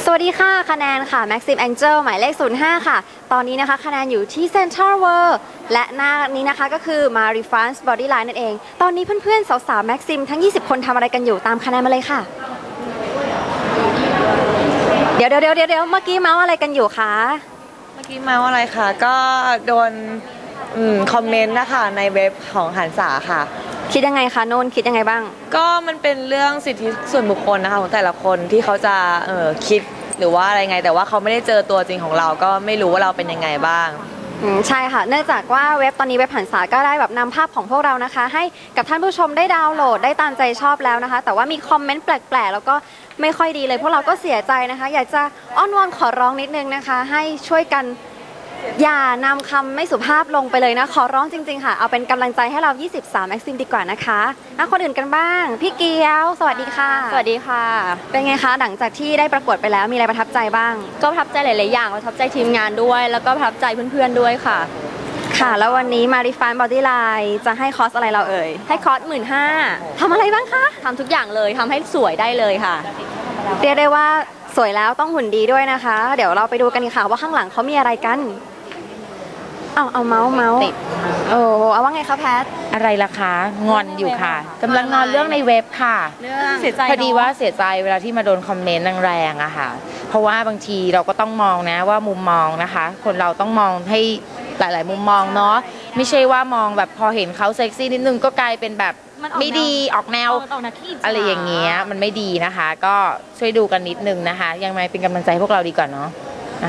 สวัสดีค่ะคะแนนค่ะ Maxim Angel หมายเลข 05 ค่ะ ตอนนี้นะคะคะแนนอยู่ที่ Central World และหน้านี้นะคะก็คือ Marifans Bodyline นั่นเอง ตอนนี้เพื่อนๆสาวๆ Maxim ทั้ง 20 คนทำอะไรกันอยู่ตามคะแนนมาเลยค่ะ เดี๋ยวเมื่อกี้เมาส์อะไรกันอยู่คะเมื่อกี้เมาส์อะไรคะก็โดนคอมเมนต์นะคะในเว็บของหันษาค่ะคิดยังไงคะโน่นคิดยังไงบ้างก็มันเป็นเรื่องสิทธิส่วนบุคคลนะคะของแต่ละคนที่เขาจะคิดหรือว่าอะไรไงแต่ว่าเขาไม่ได้เจอตัวจริงของเราก็ไม่รู้ว่าเราเป็นยังไงบ้างใช่ค่ะเนื่องจากว่าเว็บตอนนี้เว็บหันษาก็ได้แบบนำภาพของพวกเรานะคะให้กับท่านผู้ชมได้ดาวน์โหลดได้ตามใจชอบแล้วนะคะแต่ว่ามีคอมเมนต์แปลกๆแล้วก็ไม่ค่อยดีเลยพวกเราก็เสียใจนะคะอยากจะอ้อนวอนขอร้องนิดนึงนะคะให้ช่วยกันอย่านำคำไม่สุภาพลงไปเลยนะขอร้องจริงๆค่ะเอาเป็นกำลังใจให้เรา23 Maxim ดีกว่านะคะคนอื่นกันบ้างพี่เกียวสวัสดีค่ะสวัสดีค่ะเป็นไงคะหลังจากที่ได้ประกวดไปแล้วมีอะไรประทับใจบ้างก็ประทับใจหลายๆอย่างประทับใจทีมงานด้วยแล้วก็ประทับใจเพื่อนๆด้วยค่ะค่ะแล้ววันนี้มาริฟานบอดี้ไลน์จะให้คอร์สอะไรเราเอ่ยให้คอร์ส15,000ทำอะไรบ้างคะทำทุกอย่างเลยทำให้สวยได้เลยค่ะเรียกได้ว่าสวยแล้วต้องหุ่นดีด้วยนะคะเดี๋ยวเราไปดูกันค่ะว่าข้างหลังเขามีอะไรกันเอาเมาส์โอ้เอาว่าไงคะแพทอะไรล่ะคะงอนอยู่ค่ะกำลังงอนเรื่องในเว็บค่ะเรื่องเสียใจพอดีว่าเสียใจเวลาที่มาโดนคอมเมนต์แรงๆอะค่ะเพราะว่าบางทีเราก็ต้องมองนะว่ามุมมองนะคะคนเราต้องมองให้หลายๆมุมมองเนาะไม่ใช่ว่ามองแบบพอเห็นเขาเซ็กซี่นิดนึงก็กลายเป็นแบบไม่ดีออกแนวอะไรอย่างเงี้ยมันไม่ดีนะคะก็ช่วยดูกันนิดนึงนะคะยังไงเป็นกำลังใจพวกเราดีกว่าเนาะ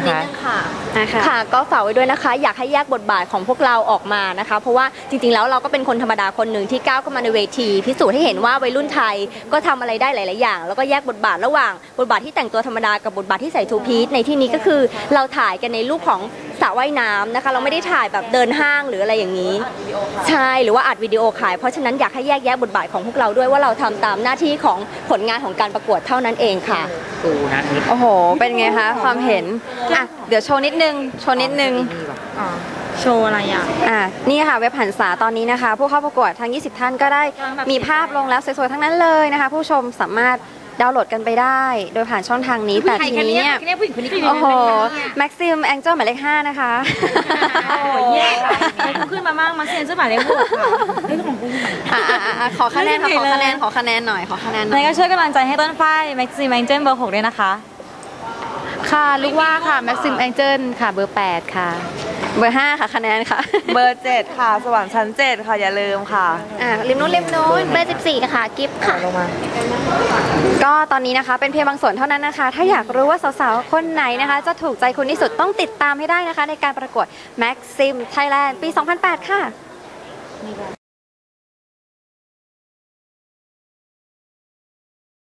ค่ะก็ฝากไว้ด้วยนะคะอยากให้แยกบทบาทของพวกเราออกมานะคะเพราะว่าจริงๆแล้วเราก็เป็นคนธรรมดาคนหนึ่งที่ก้าวเข้ามาในเวทีพิสูจน์ให้เห็นว่าวัยรุ่นไทยก็ทำอะไรได้หลายๆอย่างแล้วก็แยกบทบาทระหว่างบทบาทที่แต่งตัวธรรมดากับบทบาทที่ใส่ทูพีซในที่นี้ก็คือเราถ่ายกันในรูปของสระว่ายน้ำนะคะเราไม่ได้ถ่ายแบบเดินห้างหรืออะไรอย่างนี้ใช่หรือว่าอัดวิดีโอขายเพราะฉะนั้นอยากให้แยกแยะบทบาทของพวกเราด้วยว่าเราทำตามหน้าที่ของผลงานของการประกวดเท่านั้นเองค่ะโอ้โหเป็นไงคะความเห็นเดี๋ยวโชว์นิดนึงโชว์อะไรนี่ค่ะเว็บหันษาตอนนี้นะคะผู้เข้าประกวดทั้ง20ท่านก็ได้มีภาพลงแล้วสวยๆทั้งนั้นเลยนะคะผู้ชมสามารถดาวน์โหลดกันไปได้โดยผ่านช่องทางนี้แต่ทีนี้เนี่ยโอ้โห Maxim Angel หมายเลข 5นะคะขึ้นมามากมาเซ็นเสื้อหมายเลข6ขอคะแนนหน่อยขอคะแนนหน่อยงั้นก็ช่วยกำลังใจให้ต้นฝ้าย Maxim Angel เบอร์ 6ด้วยนะคะค่ะลูกว่าค่ะ Maxim Angel ค่ะเบอร์ 8ค่ะเบอร์ 5ค่ะคะแนนค่ะเบอร์ 7ค่ะสวรรค์ชั้น 7ค่ะอย่าลืมค่ะริมนู้นเบอร์ 14ค่ะกิฟต์ค่ะก็ตอนนี้นะคะเป็นเพียงบางส่วนเท่านั้นนะคะถ้าอยากรู้ว่าสาวๆคนไหนนะคะจะถูกใจคุณที่สุดต้องติดตามให้ได้นะคะในการประกวด Maxim Thailand ปี 2008 ค่ะ